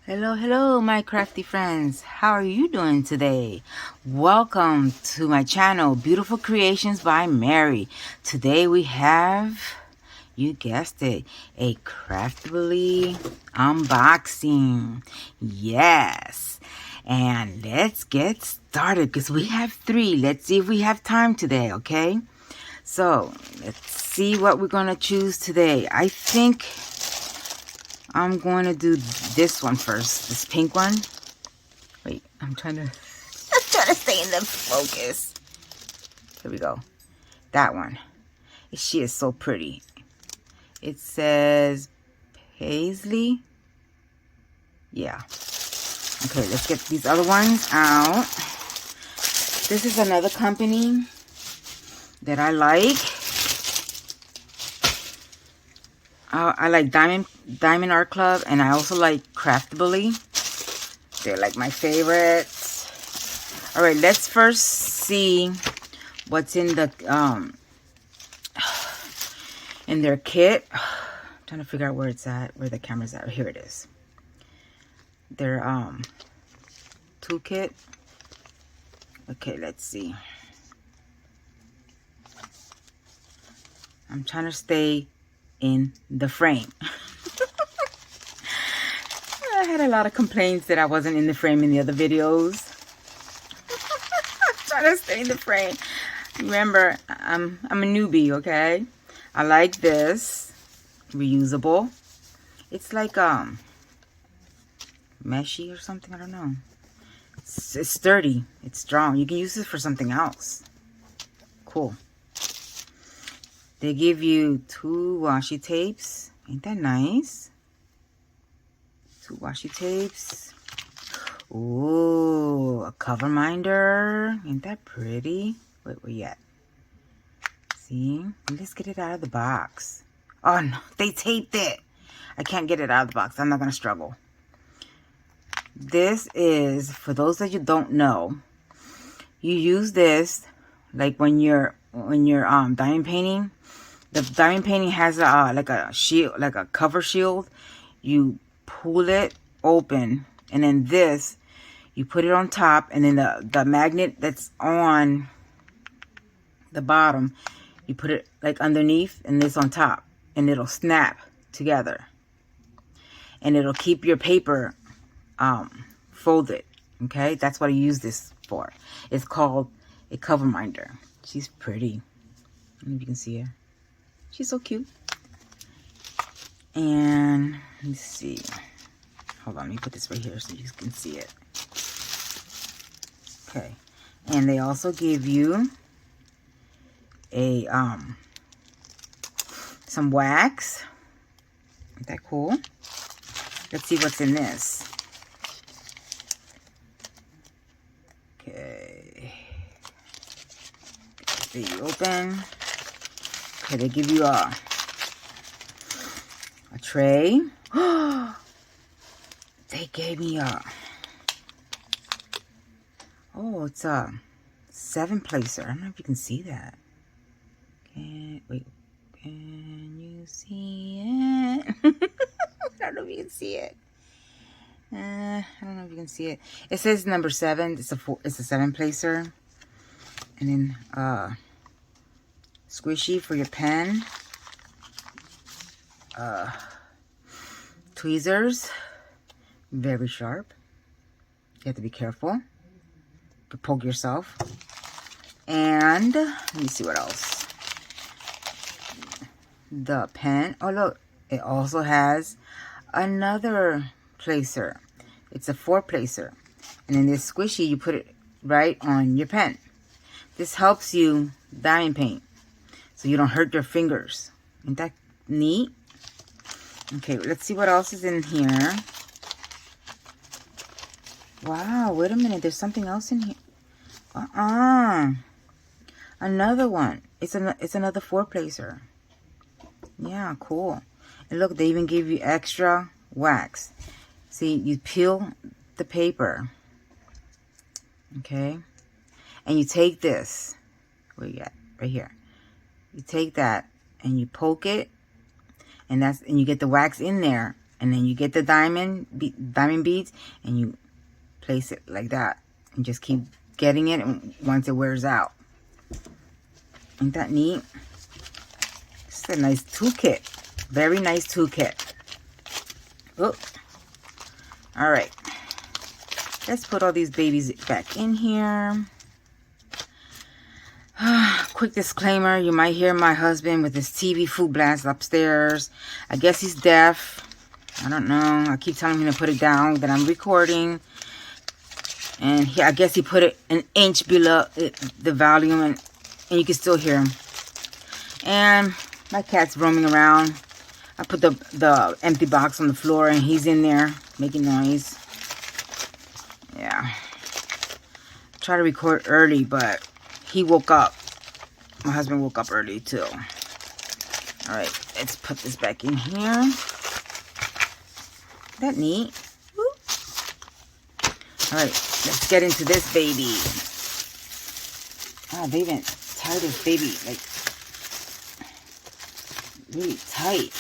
Hello, hello, my crafty friends. How are you doing today? Welcome to my channel, Beautiful Creations by Mary. Today we have, you guessed it, a Craftibly unboxing. Yes. And let's get started because we have 3. Let's see if we have time today, okay? So, let's see what we're going to choose today. I think I'm going to do this one first. This pink one. Wait, I'm trying to stay in the focus. Here we go. That one. She is so pretty. It says Paisley. Yeah. Okay, let's get these other ones out. This is another company that I like. I like Diamond Art Club, and I also like Craftibly. They're like my favorites. All right, let's first see what's in the in their kit. I'm trying to figure out where it's at, where the camera's at. Here it is. Their toolkit. Okay, let's see. I'm trying to stay in the frame. I had a lot of complaints that I wasn't in the frame in the other videos. I'm trying to stay in the frame. Remember, I'm a newbie, okay? I like this. Reusable. It's like meshy or something. I don't know. It's sturdy. It's strong. You can use this for something else. Cool. They give you 2 washi tapes. Ain't that nice? 2 washi tapes. Ooh, a cover minder. Ain't that pretty? Wait, where you at? See? Let's get it out of the box. Oh, no. They taped it. I can't get it out of the box. I'm not going to struggle. This is, for those that you don't know, you use this like when you're diamond painting. The diamond painting has like a shield, like a cover shield. You pull it open, and then this, you put it on top, and then the magnet that's on the bottom, you put it like underneath, and this on top, and it'll snap together, and it'll keep your paper folded. Okay, that's what I use this for. It's called a cover minder. She's pretty. I don't know if you can see her. She's so cute. And let's see. Hold on, let me put this right here so you can see it. Okay. And they also give you a some wax. Isn't that cool? Let's see what's in this. Okay. Get this open. Okay, they give you a tray. They gave me it's a 7-placer. I don't know if you can see that. Wait, can you see it? I don't know if you can see it. I don't know if you can see it. It says number 7. It's a 7-placer. And then squishy for your pen. Tweezers, very sharp. You have to be careful. You could poke yourself. And let me see what else. The pen. Oh look, it also has another placer. It's a 4-placer. And in this squishy, you put it right on your pen. This helps you diamond paint, so you don't hurt your fingers. Isn't that neat? Okay, let's see what else is in here. Wow, wait a minute. There's something else in here. Another one. It's another 4-placer. Yeah, cool. And look, they even give you extra wax. See, you peel the paper. Okay? And you take this. Where you at? Right here. You take that and you poke it. And you get the wax in there, And then you get the diamond beads and you place it like that. And just keep getting it once it wears out. Ain't that neat? It's a nice toolkit. Very nice toolkit. Oh. Alright. Let's put all these babies back in here. Quick disclaimer, you might hear my husband with his TV food blast upstairs. I guess he's deaf. I don't know. I keep telling him to put it down, that I'm recording. And I guess he put it an inch below the volume, and you can still hear him. And my cat's roaming around. I put the empty box on the floor, and he's in there making noise. Yeah. I try to record early, but he woke up. My husband woke up early too. Alright, let's put this back in here. Isn't that neat? Alright, let's get into this baby. Oh, they even tied this baby like really tight.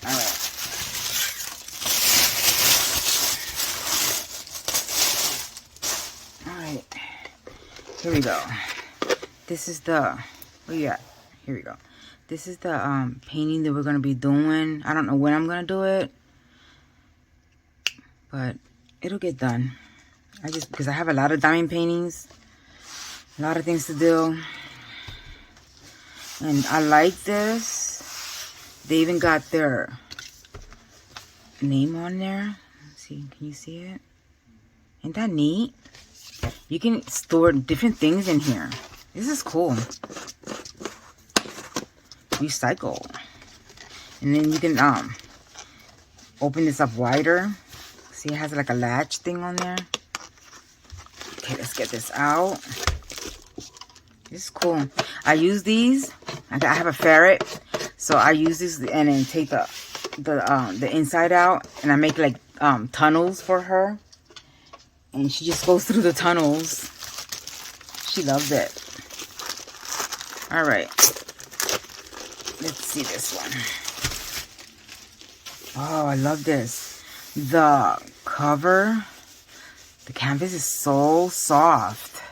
Alright. Alright. Here we go. This is the, where you at? Here we go. This is the painting that we're going to be doing. I don't know when I'm going to do it, but it'll get done. Because I have a lot of diamond paintings, a lot of things to do. And I like this. They even got their name on there. Let's see, can you see it? Ain't that neat? You can store different things in here. This is cool. Recycle. And then you can open this up wider. See, it has like a latch thing on there. Okay, let's get this out. This is cool. I use these. I have a ferret, so I use this and then take the inside out, and I make like tunnels for her, and she just goes through the tunnels. She loves it. All right, let's see this one. Oh, I love this. The cover, the canvas is so soft.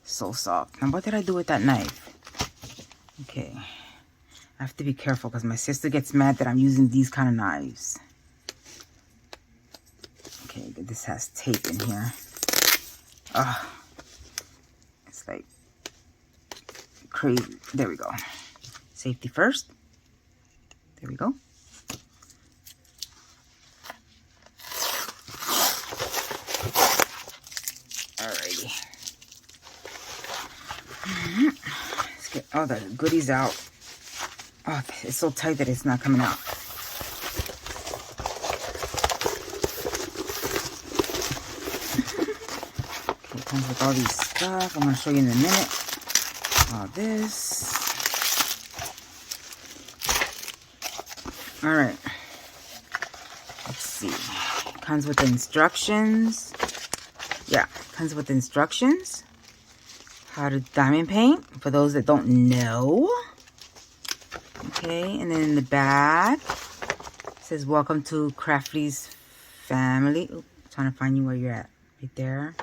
So soft. Now, what did I do with that knife? Okay. I have to be careful because my sister gets mad that I'm using these kind of knives. Okay, but this has tape in here. Ugh. It's like crazy. There we go. Safety first. There we go. Alrighty. Let's get all the goodies out. Oh, it's so tight that it's not coming out. Okay, it comes with all these stuff. I'm going to show you in a minute. All this. Alright. Let's see. It comes with the instructions. Yeah, it comes with instructions. How to diamond paint, for those that don't know. Okay, and then in the back, it says, welcome to Craftibly's family. Oops, trying to find you where you're at. Right there.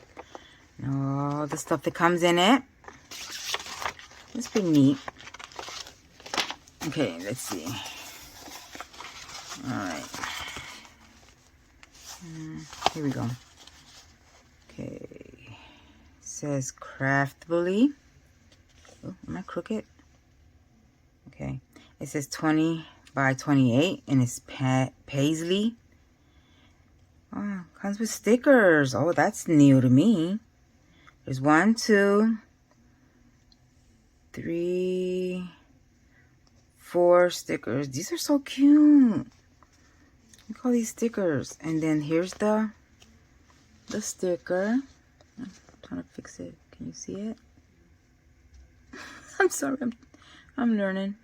And all the stuff that comes in it. It's pretty neat. Okay, let's see. Alright. Here we go. Okay. It says Craftibly. Oh, am I crooked? Okay. It says 20 by 28 and it's paisley. Oh, comes with stickers. Oh, that's new to me. There's 1, 2, 3, 4 stickers. These are so cute. Look at all these stickers. And then here's the sticker. I'm trying to fix it. Can you see it? I'm sorry. I'm learning.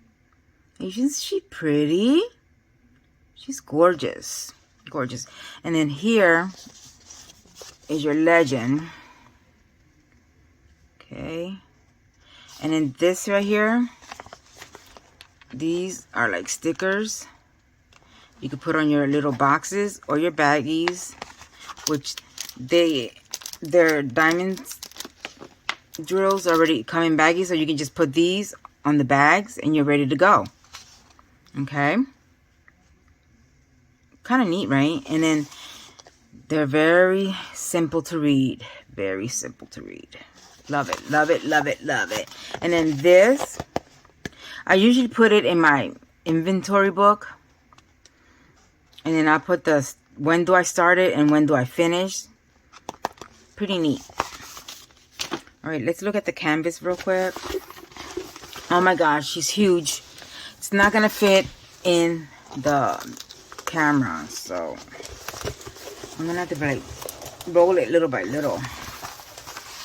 Isn't she pretty? She's gorgeous. Gorgeous. And then here is your legend. Okay. And then this right here, these are like stickers. You could put on your little boxes or your baggies, which their diamonds drills already come in baggies, so you can just put these on the bags and you're ready to go. Okay, kind of neat, right? And then they're very simple to read. Very simple to read. Love it, love it, love it, love it. And then this, I usually put it in my inventory book. And then I put the when do I start it and when do I finish. Pretty neat. All right, let's look at the canvas real quick. Oh my gosh, she's huge. It's not gonna fit in the camera, so I'm gonna have to like roll it little by little.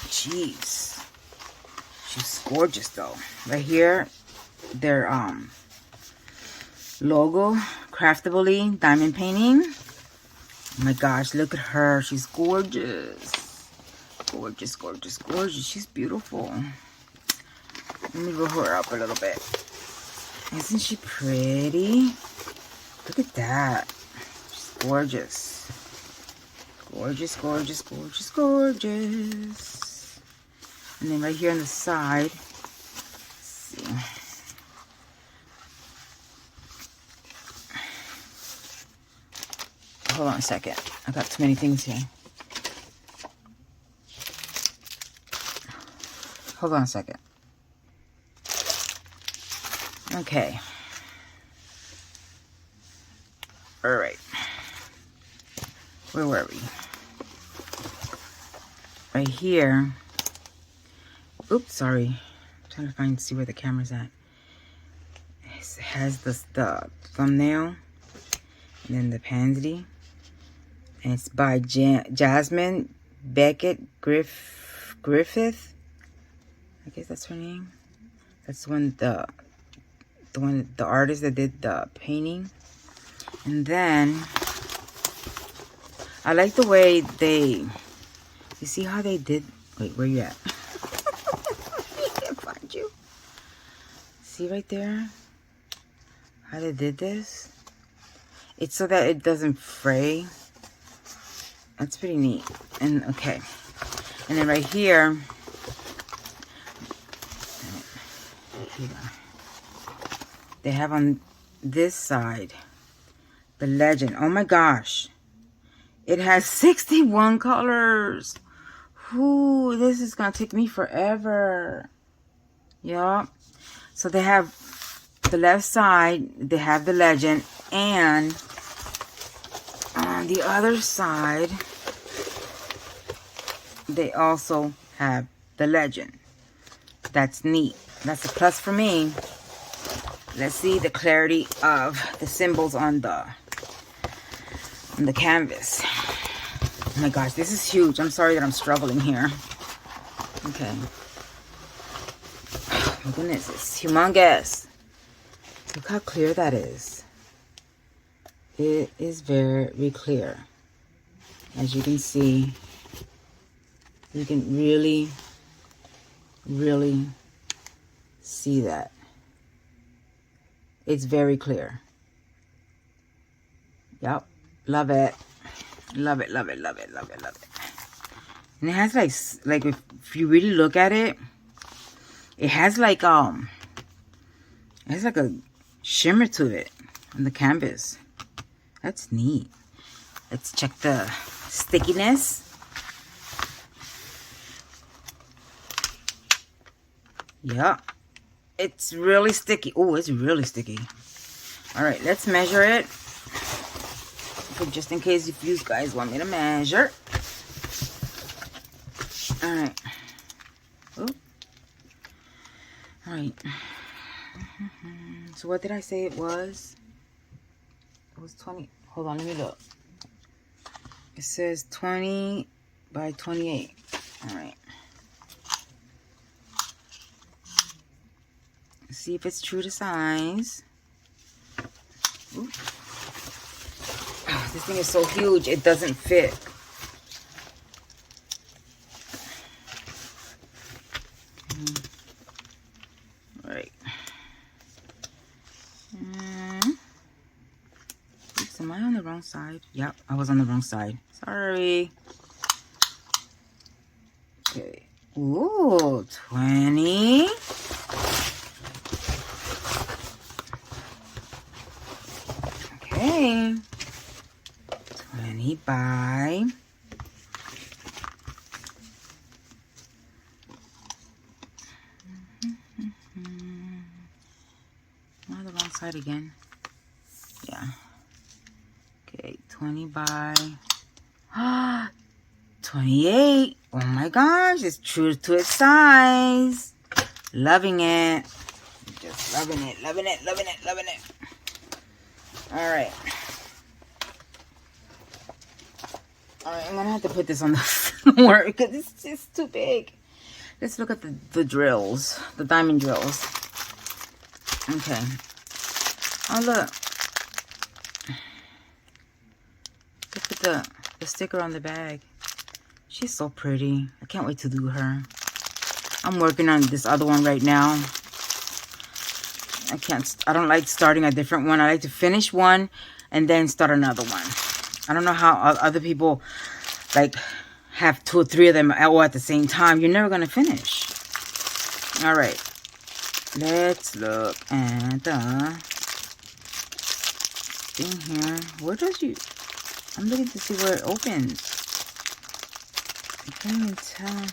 Jeez, she's gorgeous though. Right here, their logo, Craftibly diamond painting. Oh my gosh, look at her. She's gorgeous. Gorgeous, gorgeous, gorgeous. She's beautiful. Let me roll her up a little bit. Isn't she pretty? Look at that. She's gorgeous. Gorgeous, gorgeous, gorgeous, gorgeous. And then right here on the side, let's see. Hold on a second. I got too many things here. Hold on a second. Okay. All right. Where were we? Right here. Oops, sorry. I'm trying to see where the camera's at. It has the thumbnail and then the pansy. And it's by Jasmine Beckett Griffith. I guess that's her name. That's the artist that did the painting. And then I like the way you see how they did. Wait, where you at? I can't find you. See right there how they did this? It's so that it doesn't fray. That's pretty neat. And okay, and then right here, they have on this side the legend. Oh my gosh, it has 61 colors. Ooh, this is gonna take me forever. Yeah. So they have the left side, they have the legend, and on the other side they also have the legend. That's neat. That's a plus for me. Let's see the clarity of the symbols on the canvas. Oh my gosh, this is huge. I'm sorry that I'm struggling here. Okay. Oh my goodness, it's humongous. Look how clear that is. It is very clear. As you can see, you can really see that. It's very clear. Yep. Love it. Love it, love it, love it, love it, love it. And it has like if you really look at it, it has like a shimmer to it on the canvas. That's neat. Let's check the stickiness. Yeah, it's really sticky. Oh, it's really sticky. All right, let's measure it. But just in case if you guys want me to measure. All right. Oh. All right. So what did I say it was? It was 20. Hold on, let me look. It says 20 by 28. All right. Let's see if it's true to size. Ooh. Oh, this thing is so huge, it doesn't fit. All right. Oops. the wrong side? Yep, I was on the wrong side. Sorry. Okay. Ooh, 20. Okay. 20 by... Am I the wrong side again? Yeah. Okay, 20 by 28. Oh my gosh, it's true to its size. Loving it. Just loving it, loving it, loving it, loving it. All right. All right, I'm gonna have to put this on the floor because it's just too big. Let's look at the drills, the diamond drills. Okay. Oh look. Look at the sticker on the bag. She's so pretty. I can't wait to do her. I'm working on this other one right now. I don't like starting a different one. I like to finish one and then start another one. I don't know how other people like have 2 or 3 of them all at the same time. You're never going to finish. All right. Let's look at the thing here. Where does you... I'm looking to see where it opens. I can't even tell.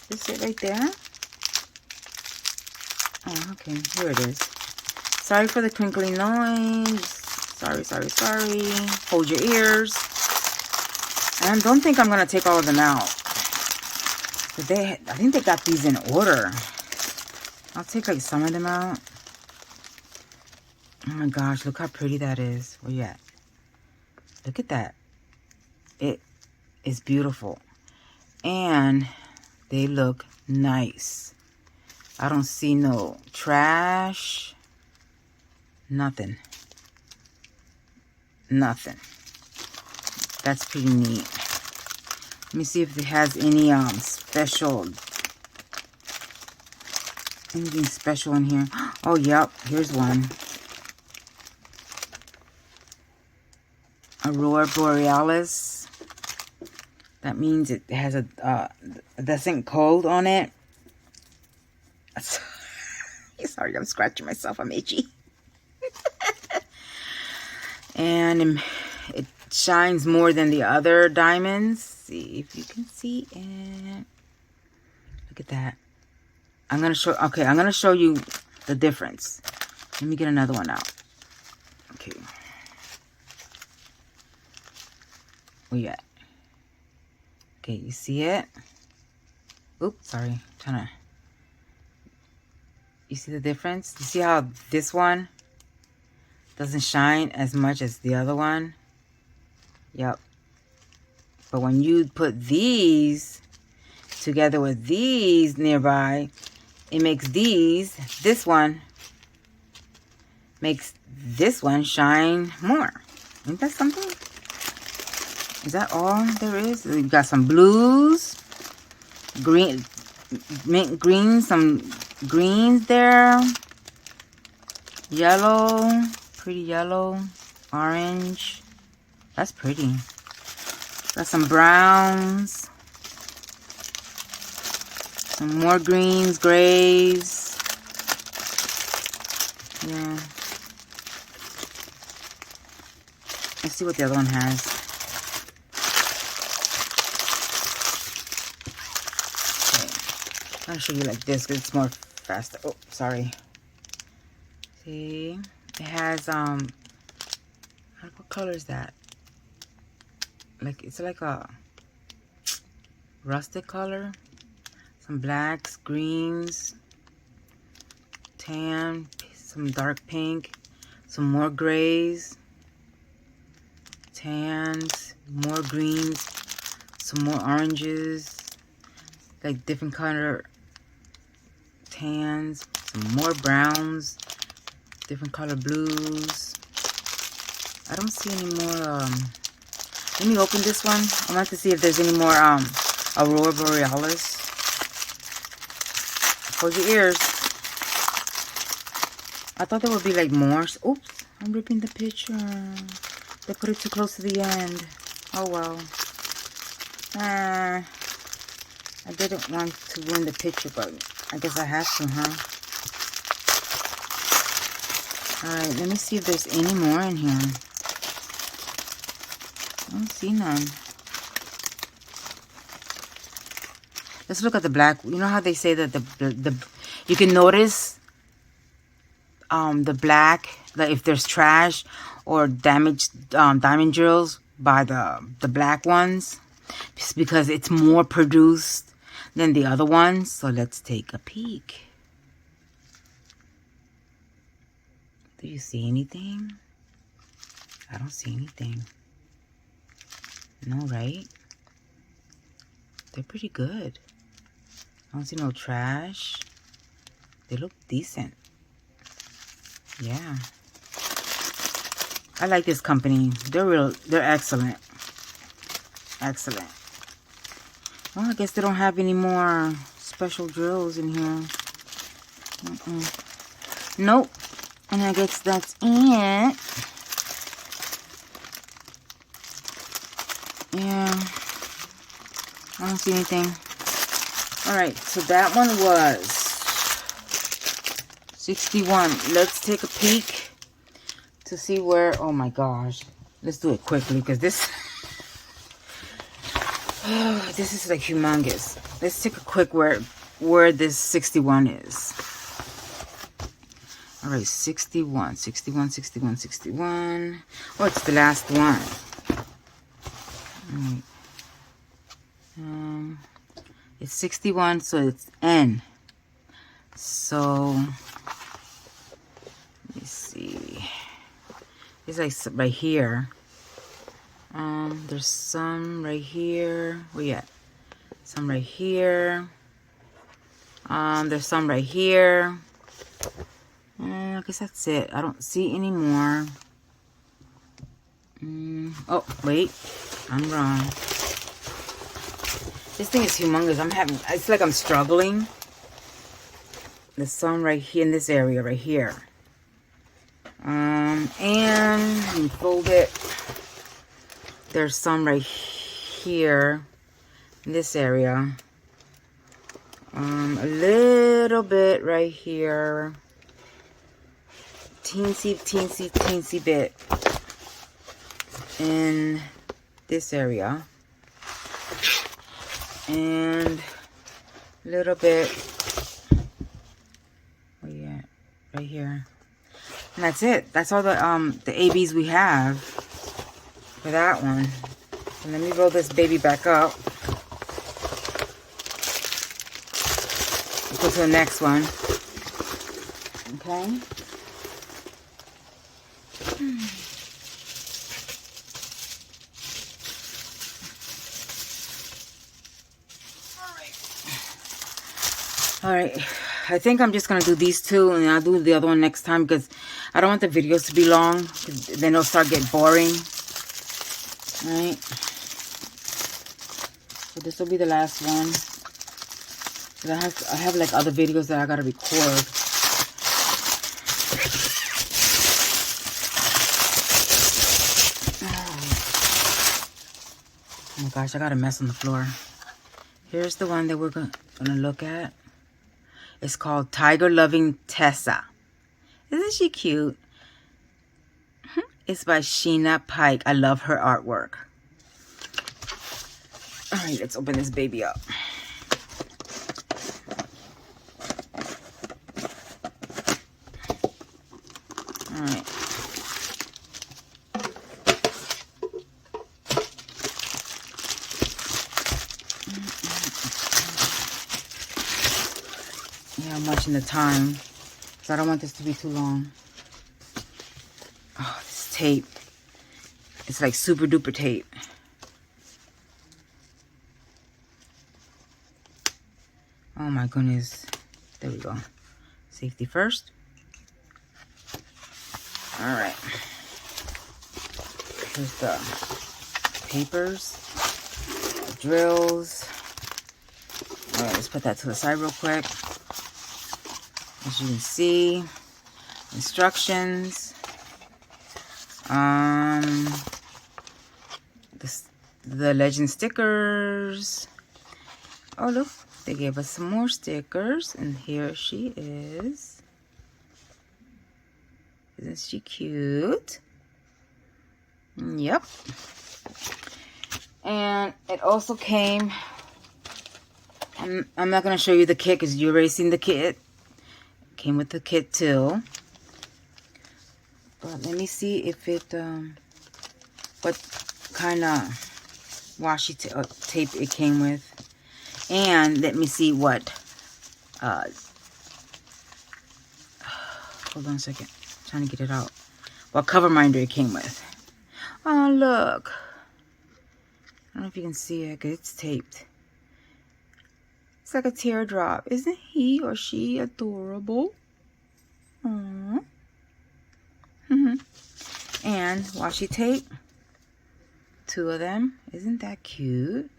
Is it right there? Oh, okay. Here it is. Sorry for the crinkling noise. Sorry, sorry, sorry. Hold your ears. And don't think I'm going to take all of them out. But I think they got these in order. I'll take like some of them out. Oh my gosh, look how pretty that is. Where you at? Look at that. It is beautiful. And they look nice. I don't see no trash. Nothing. Nothing. That's pretty neat. Let me see if it has any special... Anything special in here. Oh, yep. Here's one. Aurora Borealis. That means it has a decent cold on it. Sorry, I'm scratching myself. I'm itchy. And it shines more than the other diamonds. See if you can see it. Look at that. I'm going to show you the difference. Let me get another one out. Okay. Where you at? Okay, you see it? Oops, sorry. You see the difference? You see how this one doesn't shine as much as the other one? Yep. But when you put these together with these nearby, it makes this one makes this one shine more. Ain't that something? Is that all there is? We've got some blues, green, mint green, some greens there, yellow, pretty yellow, orange. That's pretty. Got some browns, some more greens, grays. Yeah. Let's see what the other one has. I'll show you like this because it's more faster. Oh, sorry. See, it has what color is that? Like it's like a rustic color. Some blacks, greens, tan, some dark pink, some more grays, tans, more greens, some more oranges, like different color tans, some more browns, different color blues. I don't see any more. Let me open this one. I want to see if there's any more Aurora Borealis. Hold your ears. I thought there would be like more. Oops, I'm ripping the picture. They put it too close to the end. Oh well. I didn't want to ruin the picture, but I guess I have to, huh? Alright, let me see if there's any more in here. I don't see none. Let's look at the black. You know how they say that the you can notice the black, like if there's trash or damaged diamond drills by the black ones, it's because it's more produced than the other ones. So let's take a peek. Do you see anything? I don't see anything. No, right? They're pretty good. I don't see no trash. They look decent. Yeah. I like this company. They're excellent. Excellent. Well, I guess they don't have any more special drills in here. Nope. And I guess that's it. Yeah. I don't see anything. Alright, so that one was 61. Let's take a peek to see where... Oh my gosh. Let's do it quickly because this... this is like humongous. Let's take a quick where this 61 is. Alright, 61. 61, 61, 61. Oh, it's the last one. Alright. It's 61, so it's N. So, let me see. It's like right here. There's some right here. Where you at? Some right here. There's some right here. I guess that's it. I don't see any more. Oh, wait. I'm wrong. This thing is humongous. It's like I'm struggling. There's some right here in this area right here. And let me fold it. There's some right here in this area. A little bit right here. Teensy bit in this area. And a little bit, where you at? Right here. And that's it. That's all the ABs we have for that one. And let me roll this baby back up. Go to the next one. Okay. Alright, I think I'm just going to do these two and I'll do the other one next time because I don't want the videos to be long. Then they'll start getting boring. Alright. So this will be the last one. I have like other videos that I got to record. Oh my gosh, I got a mess on the floor. Here's the one that we're going to look at. It's called Tiger Loving Tessa. Isn't she cute? It's by Sheena Pike. I love her artwork. Alright, let's open this baby up. Alright. Yeah, I'm watching the time because I don't want this to be too long. Oh, this tape. It's like super duper tape. Oh my goodness. There we go. Safety first. Alright. Here's the papers, the drills. Alright, let's put that to the side real quick. As you can see, instructions. the legend stickers. Oh, look, they gave us some more stickers, and here she is. Isn't she cute? Yep. And it also came, I'm not going to show you the kit because you already seen the kit. It came with the kit too. But let me see if it, what kind of washi tape it came with. And let me see what, hold on a second, I'm trying to get it out. What cover minder it came with. Oh, look. I don't know if you can see it because it's taped. It's like a teardrop. Isn't he or she adorable? Aww. And washi tape. 2 of them. Isn't that cute?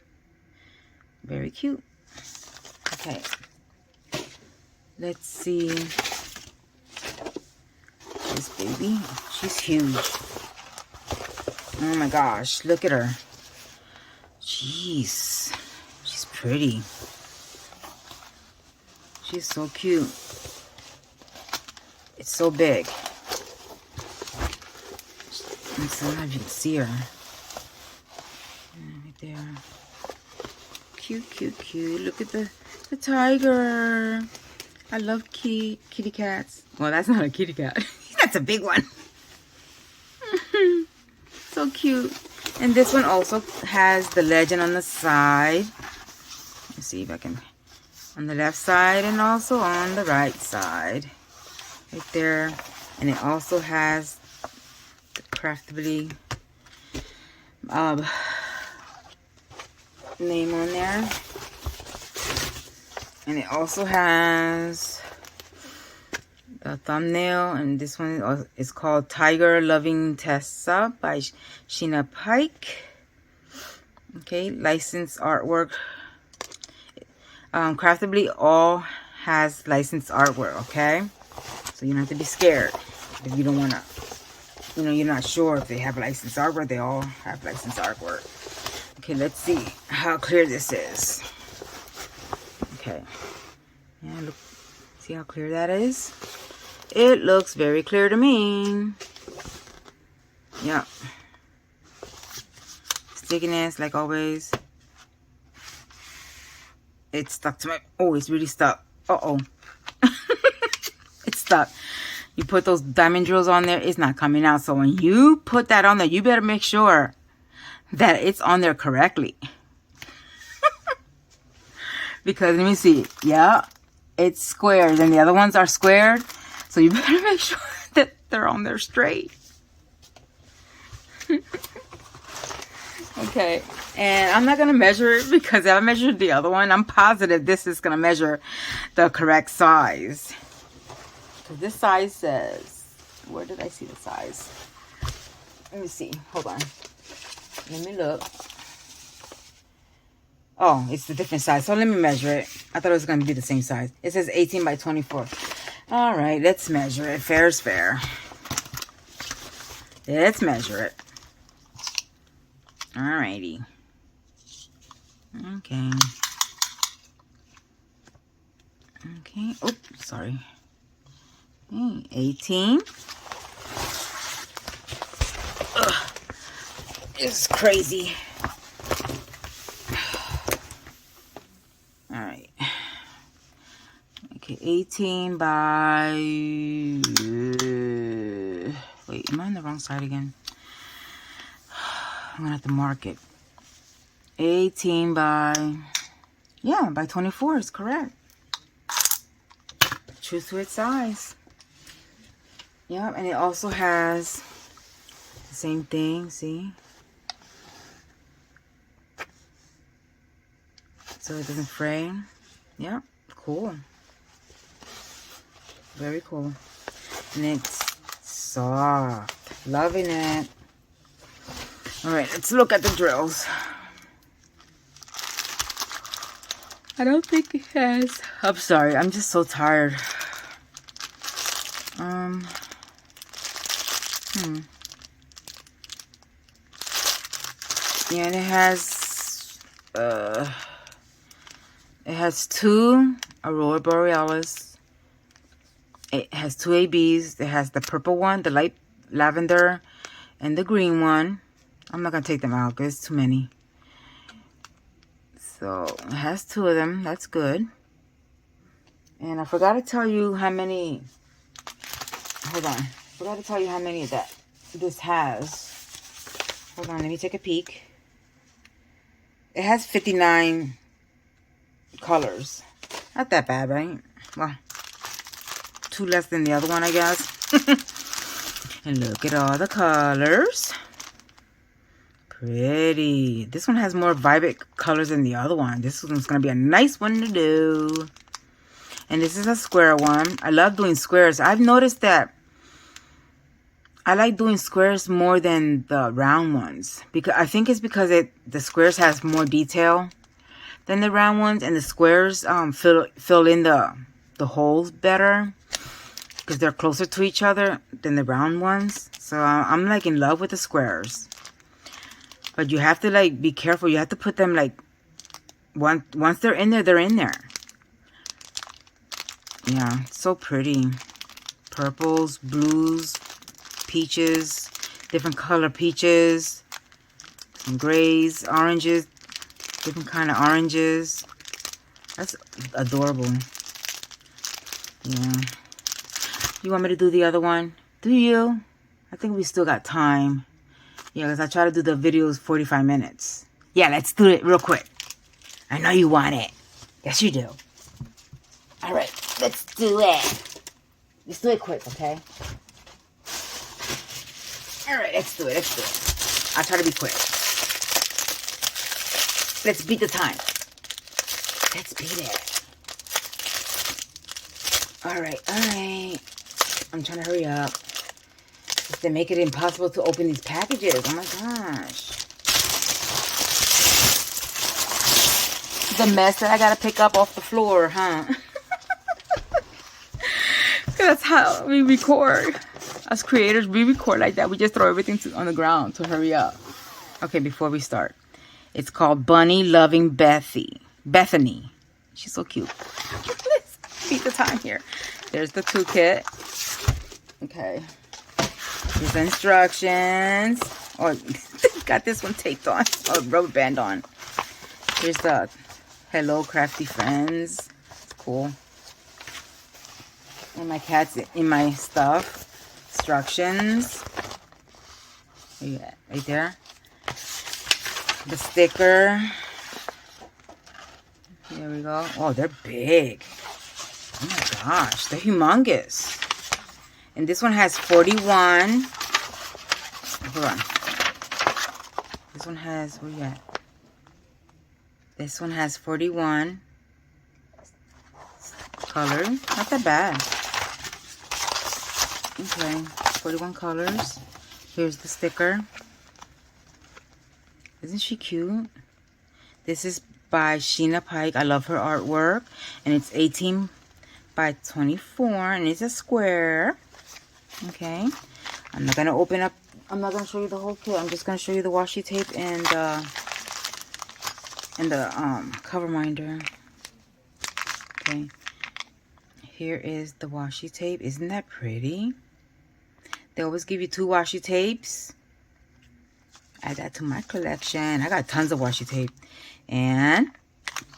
Very cute. Okay. Let's see. This baby. She's huge. Oh my gosh. Look at her. Jeez. She's pretty. She's so cute. It's so big. I don't know if you can see her. Right there. Cute, cute, cute. Look at the tiger. I love kitty cats. Well, that's not a kitty cat. That's a big one. So cute. And this one also has the legend on the side. Let's see if I can. On the left side and also on the right side. Right there. And it also has the Craftibly name on there. And it also has the thumbnail, and this one is called Tiger Loving Tessa by Sheena Pike. Okay, licensed artwork. Craftibly all has licensed artwork, okay? So you don't have to be scared if you don't want to, you know, you're not sure if they have licensed artwork. They all have licensed artwork. Okay, let's see how clear this is. Okay. Yeah, look. See how clear that is? It looks very clear to me. Yeah. Stickiness, like always. It's stuck to my... Oh, it's really stuck. Uh-oh. It's stuck. You put those diamond drills on there, it's not coming out. So when you put that on there, you better make sure that it's on there correctly. Because, let me see. Yeah, it's squared. And the other ones are squared. So you better make sure that they're on there straight. Okay. And I'm not going to measure it because I measured the other one. I'm positive this is going to measure the correct size. Because this size says... Where did I see the size? Let me see. Hold on. Let me look. Oh, it's a different size. So let me measure it. I thought it was going to be the same size. It says 18 by 24. All right, let's measure it. Fair is fair. Let's measure it. All righty. Okay. Okay. Oh, sorry. 18. Ugh. This is crazy. All right. Okay, 18 by... wait, am I on the wrong side again? I'm going to have to mark it. 18 by... yeah, by 24 is correct. True to its size. Yeah, and it also has the same thing, see? So it doesn't fray. Yeah, cool. Very cool. And it's soft. Loving it. Alright, let's look at the drills. I don't think it has... I'm sorry, I'm just so tired. Yeah, and it has 2 Aurora Borealis. It has 2 ABs. It has the purple one, the light lavender, and the green one. I'm not gonna take them out because it's too many. So it has 2 of them. That's good. And I forgot to tell you how many. Hold on. I forgot to tell you how many that this has. Hold on. Let me take a peek. It has 59 colors. Not that bad, right? Well, 2 less than the other one, I guess. And look at all the colors. Pretty. This one has more vibrant colors than the other one. This one's going to be a nice one to do. And this is a square one. I love doing squares. I've noticed that I like doing squares more than the round ones. Because I think it's because the squares has more detail than the round ones. And the squares fill in the holes better. Because they're closer to each other than the round ones. So I'm like in love with the squares. But you have to like be careful. You have to put them like once they're in there, they're in there. Yeah, so pretty. Purples, blues, peaches, different color peaches, some grays, oranges, different kind of oranges. That's adorable. Yeah. You want me to do the other one? Do you? I think we still got time. Yeah, because I try to do the videos 45 minutes. Yeah, let's do it real quick. I know you want it. Yes, you do. All right, let's do it. Let's do it quick, okay? All right, let's do it. Let's do it. I'll try to be quick. Let's beat the time. Let's beat it. All right. I'm trying to hurry up. They make it impossible to open these packages. Oh my gosh. The mess that I gotta pick up off the floor, huh? That's how we record. As creators, we record like that. We just throw everything on the ground to hurry up. Okay, before we start. It's called Bunny Loving Bethany. She's so cute. Let's beat the time here. There's the toolkit. Okay. Here's the instructions. Oh, got this one taped on. Oh, rubber band on. Here's the Hello Crafty Friends. It's cool. And my cat's in my stuff. Instructions. Yeah, right there. The sticker. There we go. Oh, they're big. Oh my gosh, they're humongous. And this one has 41. Hold on. This one has, where you at? This one has 41 colors. Not that bad. Okay, 41 colors. Here's the sticker. Isn't she cute? This is by Sheena Pike. I love her artwork. And it's 18 by 24. And it's a square. Okay. I'm not going to open up. I'm not going to show you the whole kit. I'm just going to show you the washi tape and the cover minder. Okay. Here is the washi tape. Isn't that pretty? They always give you 2 washi tapes. Add that to my collection. I got tons of washi tape. And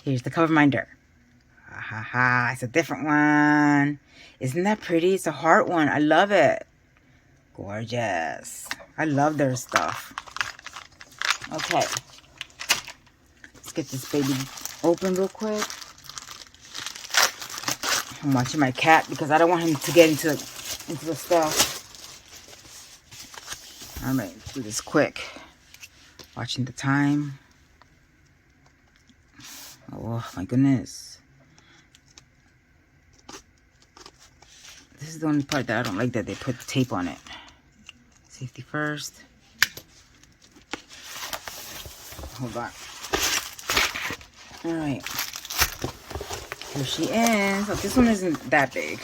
here's the cover minder. Ha ha ha. It's a different one. Isn't that pretty? It's a heart one. I love it. Gorgeous. I love their stuff. Okay. Let's get this baby open real quick. I'm watching my cat because I don't want him to get into the stuff. Alright, let's do this quick. Watching the time. Oh my goodness. This is the only part that I don't like, that they put the tape on it. Safety first. Hold on. Alright. Here she is. Oh, this one isn't that big.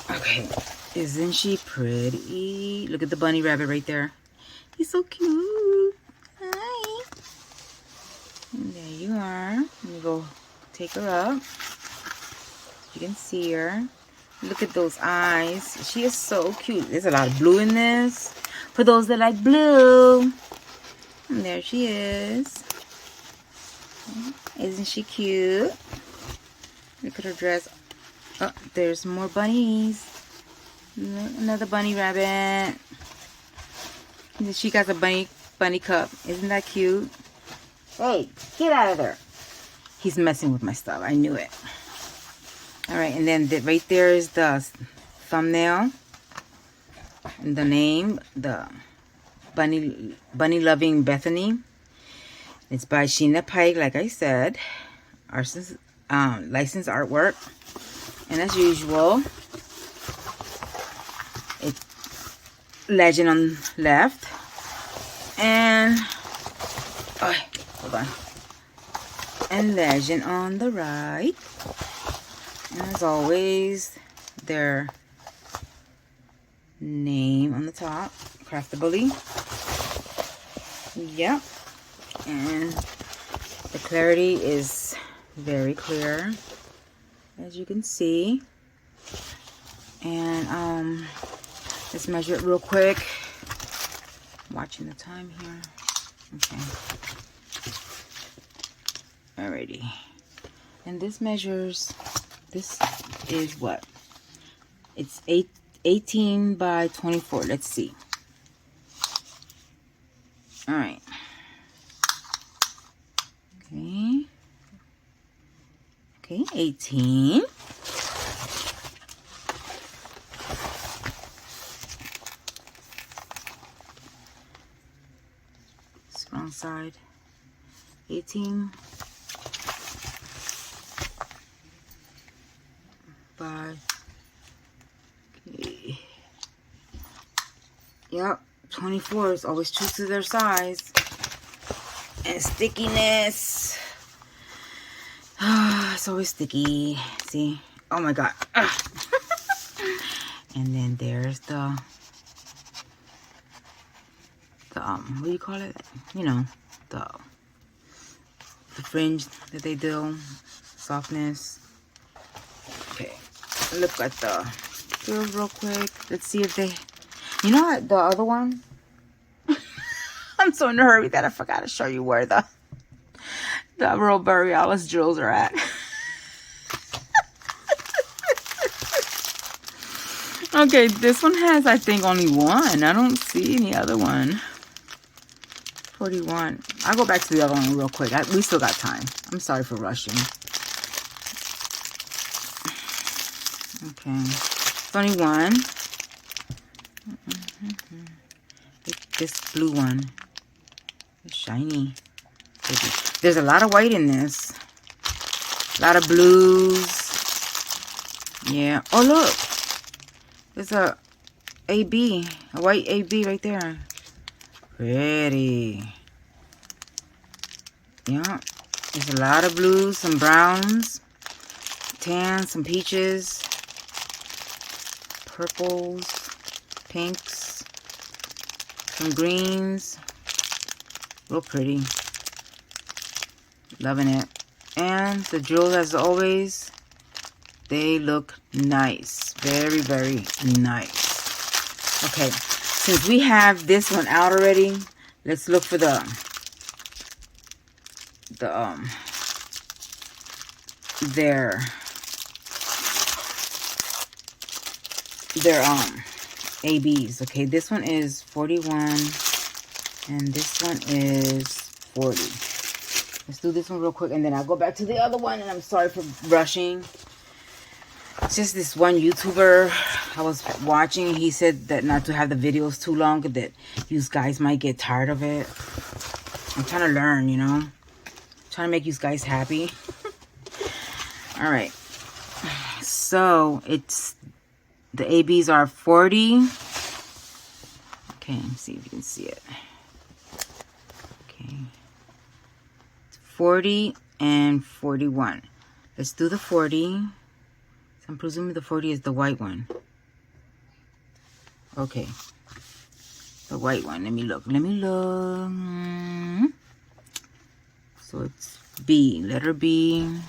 Okay. Isn't she pretty? Look at the bunny rabbit right there. He's so cute. are. Let me go take her up. You can see her. Look at those eyes. She is so cute. There's a lot of blue in this. For those that like blue. And there she is. Isn't she cute? Look at her dress. Oh, there's more bunnies. Another bunny rabbit. And she got a bunny cup. Isn't that cute? Hey, get out of there. He's messing with my stuff. I knew it. Alright, and then right there is the thumbnail. And the name, the Bunny Loving Bethany. It's by Sheena Pike, like I said. Licensed artwork. And as usual, it's legend on left. And hold on. And legend on the right. And as always, their name on the top. Craftibly. Yep. And the clarity is very clear, as you can see. And let's measure it real quick. I'm watching the time here. Okay. Alrighty. And this measures, this is what? It's 18 by 24. Let's see. Alright. Okay. Okay, 18. Wrong side. 18 by, okay. Yep, 24 is always true to their size. And stickiness. It's always sticky. See? Oh my god. And then there's the what do you call it? You know, the fringe that they do. Softness. Okay. Look at the frills real quick. Let's see if they, you know what, the other one? I'm so in a hurry that I forgot to show you where the Aurora Borealis drills are at. Okay, this one has, I think, only one. I don't see any other one. 41. I'll go back to the other one real quick. We still got time. I'm sorry for rushing. Okay. It's only one. This blue one. It's shiny. There's a lot of white in this. A lot of blues. Yeah. Oh, look. There's a white AB right there. Pretty. Yeah. There's a lot of blues, some browns, tans, some peaches, purples, pinks, some greens. Real pretty. Loving it. And the jewels, as always, they look nice. Very, very nice. Okay, since we have this one out already, let's look for their ABs. Okay, this one is 41 and this one is 40. Let's do this one real quick and then I'll go back to the other one. And I'm sorry for rushing. It's just this one YouTuber I was watching. He said that not to have the videos too long, that you guys might get tired of it. I'm trying to learn, you know. Trying to make you guys happy. All right. So it's, the ABs are 40. Okay, let's see if you can see it. Okay. 40 and 41. Let's do the 40. So I'm presuming the 40 is the white one. Okay. The white one. Let me look. Let me look. So it's B, letter B.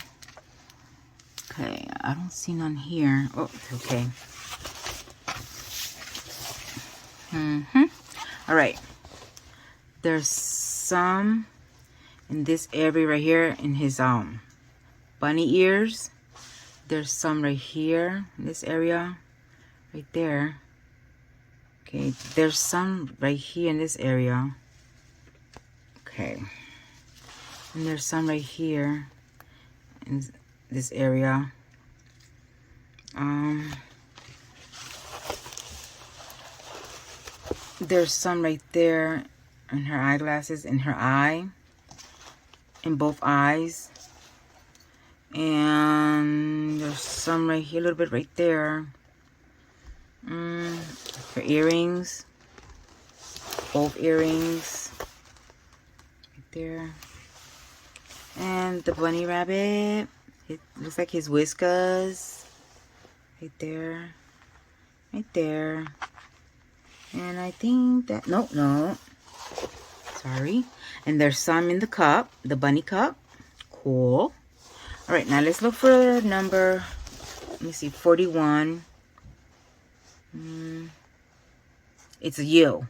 Okay, I don't see none here. Oh, okay. All right. There's some in this area right here in his bunny ears. There's some right here in this area, right there. Okay, there's some right here in this area. Okay, and there's some right here in this area. There's some right there in her eyeglasses, in her eye, in both eyes. And there's some right here, a little bit right there. Her earrings, both earrings, right there. And the bunny rabbit, it looks like his whiskers, right there, right there. And I think that, no, sorry. And there's some in the cup, the bunny cup. Cool. All right, now let's look for number, let me see, 41. It's a U.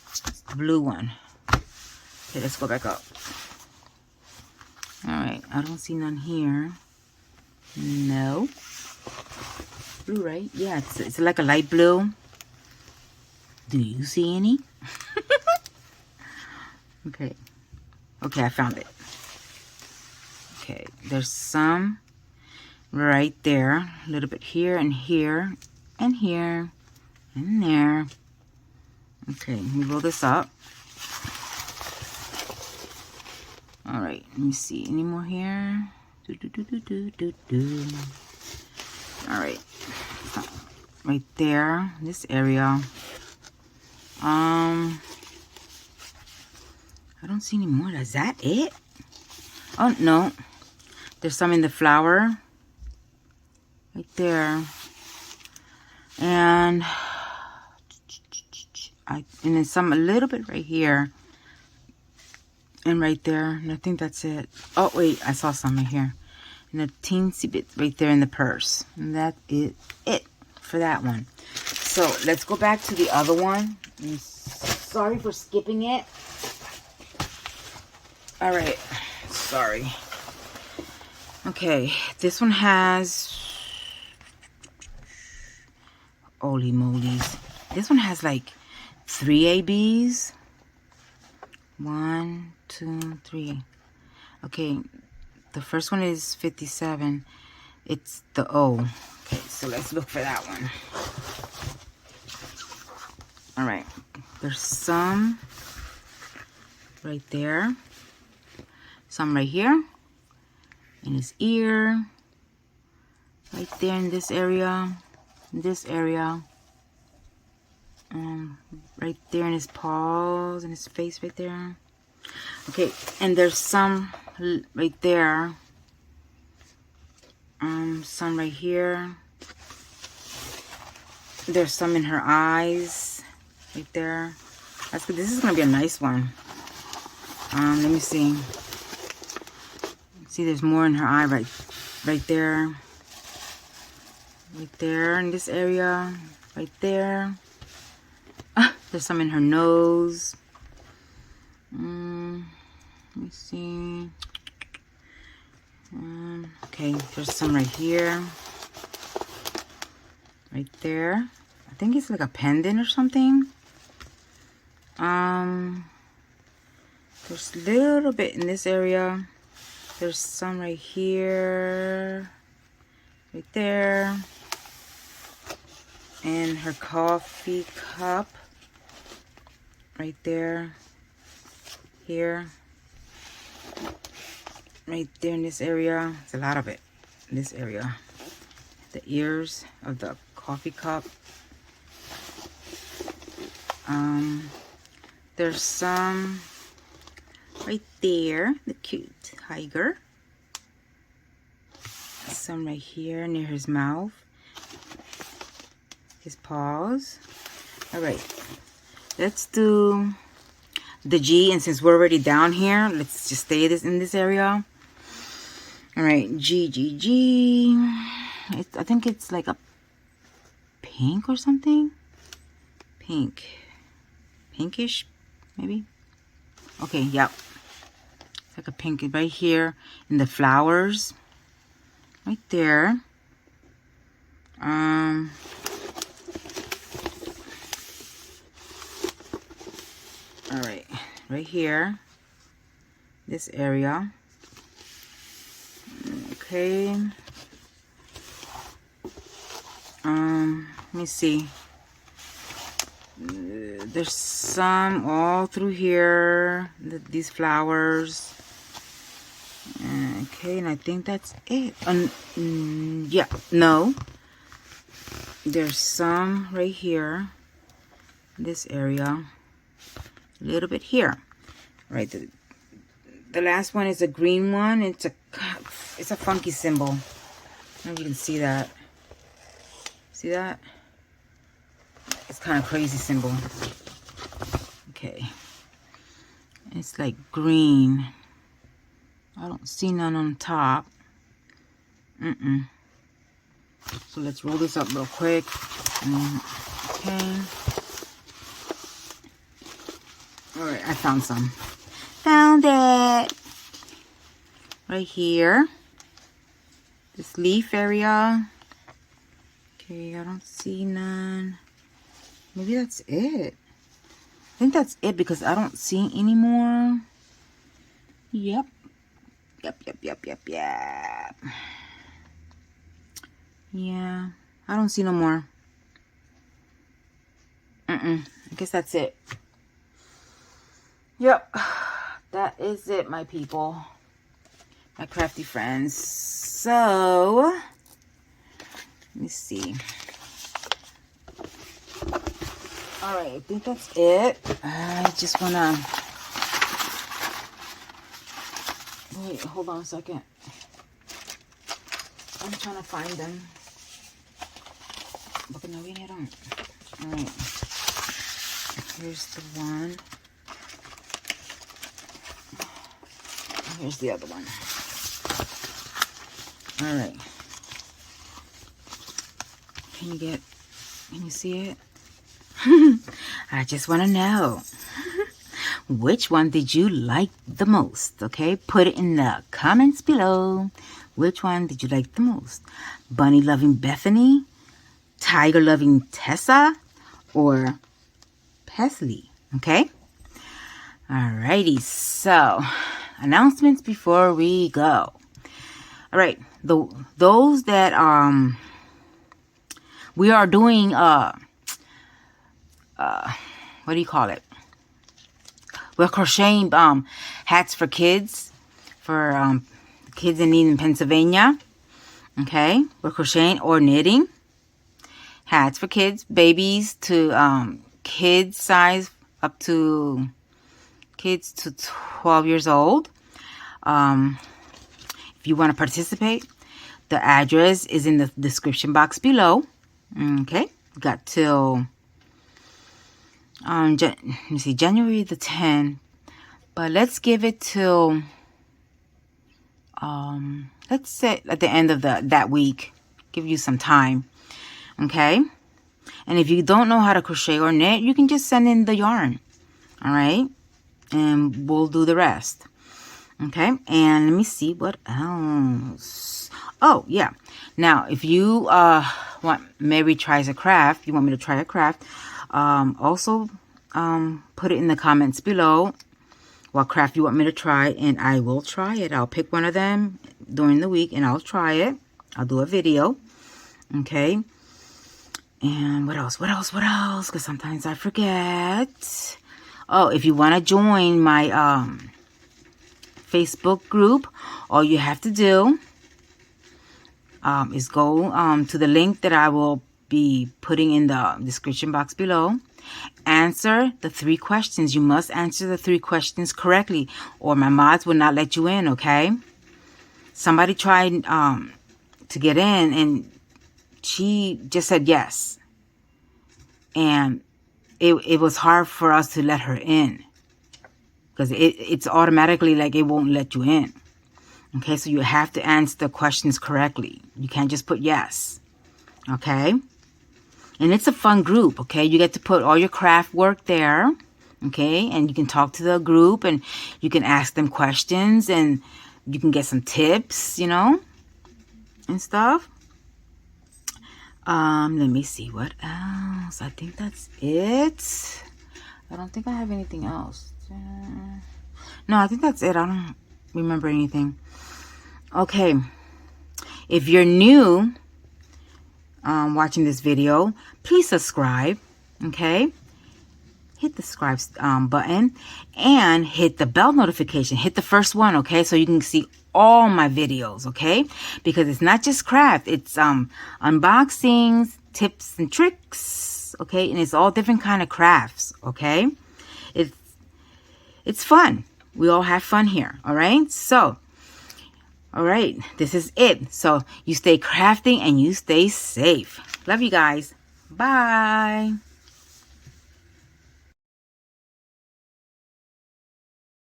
It's the blue one. Okay, let's go back up. All right, I don't see none here. No. Blue, right? Yeah, it's like a light blue. Do you see any? Okay. Okay, I found it. Okay, there's some right there. A little bit here and here and here and there. Okay, let me roll this up. All right, let me see. Any more here? All right. Right there, this area. I don't see any more. Is that it? Oh, no. There's some in the flower. Right there. And then some a little bit right here. And right there. And I think that's it. Oh, wait. I saw some right here. And a teensy bit right there in the purse. And that is it for that one. So, let's go back to the other one. I'm sorry for skipping it. Alright. Sorry. Okay. This one has... Holy molies. This one has like 3 ABs. 1, 2, 3. Okay. The first one is 57. It's the O. Okay, so let's look for that one. Alright. There's some right there. Some right here. In his ear. Right there in this area. In this area. Right there in his paws and his face right there. Okay, and there's some right there. Some right here. There's some in her eyes. Right there. That's good. This is gonna be a nice one. Let me see. See, there's more in her eye right there. Right there in this area. Right there. There's some in her nose. Let me see. Okay, there's some right here. Right there. I think it's like a pendant or something. There's a little bit in this area. There's some right here. Right there. And her coffee cup. Right there. Here. Right there in this area. It's a lot of it in this area. The ears of the coffee cup. There's some right there. The cute tiger. Some right here near his mouth. His paws. Alright. Let's do the G, and since we're already down here, let's just stay in this area. All right, G. I think it's like a pink or something. Pinkish, maybe. Okay, yep. It's like a pink right here in the flowers, right there. All right, right here, this area. Okay. Let me see. There's some all through here, these flowers. Okay, and I think that's it. Yeah, no. There's some right here, this area, a little bit here. Right, the last one is a green one. It's a funky symbol. I don't know if you can see that. See that? It's kind of crazy symbol. Okay. It's like green. I don't see none on top. So let's roll this up real quick. Okay. Alright, I found some. Found it! Right here. This leaf area. Okay, I don't see none. Maybe that's it. I think that's it because I don't see any more. Yep. Yeah, I don't see no more. I guess that's it. Yep. That is it, my people. My crafty friends. So, let me see. Alright, I think that's it. I just wanna... Wait, hold on a second. I'm trying to find them. Bakit na winiran? Alright. Here's the one. Here's the other one. Alright. Can you see it? I just want to know. Which one did you like the most? Okay, put it in the comments below. Which one did you like the most? Bunny loving Bethany, Tiger loving Tessa, or Pesley? Okay. Alrighty. So, announcements before we go. All right. Those that we are doing what do you call it? We're crocheting hats for kids, for kids in need in Pennsylvania. Okay, we're crocheting or knitting hats for kids, babies to kids size up to kids to 12 years old. If you want to participate, the address is in the description box below. Okay, got till let me see, January the 10th, but let's give it till let's say at the end of that week. Give you some time. Okay, and if you don't know how to crochet or knit, you can just send in the yarn. All right, and we'll do the rest. Okay, and let me see what else. Oh yeah, now if you want Mary tries a craft, you want me to try a craft, also put it in the comments below what craft you want me to try, and I will try it. I'll pick one of them during the week and I'll try it. I'll do a video. Okay, and what else, because sometimes I forget. Oh, if you want to join my Facebook group, all you have to do is go to the link that I will be putting in the description box below. Answer the 3 questions. You must answer the 3 questions correctly, or my mods will not let you in. Okay, somebody tried to get in and she just said yes, and it was hard for us to let her in because it's automatically like it won't let you in. Okay, so you have to answer the questions correctly. You can't just put yes. Okay? And it's a fun group, okay? You get to put all your craft work there, okay? And you can talk to the group and you can ask them questions and you can get some tips, you know, and stuff. Let me see what else. I think that's it. I don't think I have anything else. No, I think that's it. I don't remember anything. Okay. If you're new watching this video, please subscribe. Okay. Hit the subscribe button and hit the bell notification. Hit the first one, okay? So you can see all my videos, okay? Because it's not just craft. It's unboxings, tips and tricks, okay? And it's all different kind of crafts, okay? It's fun. We all have fun here, all right? So, all right, this is it. So you stay crafting and you stay safe. Love you guys. Bye.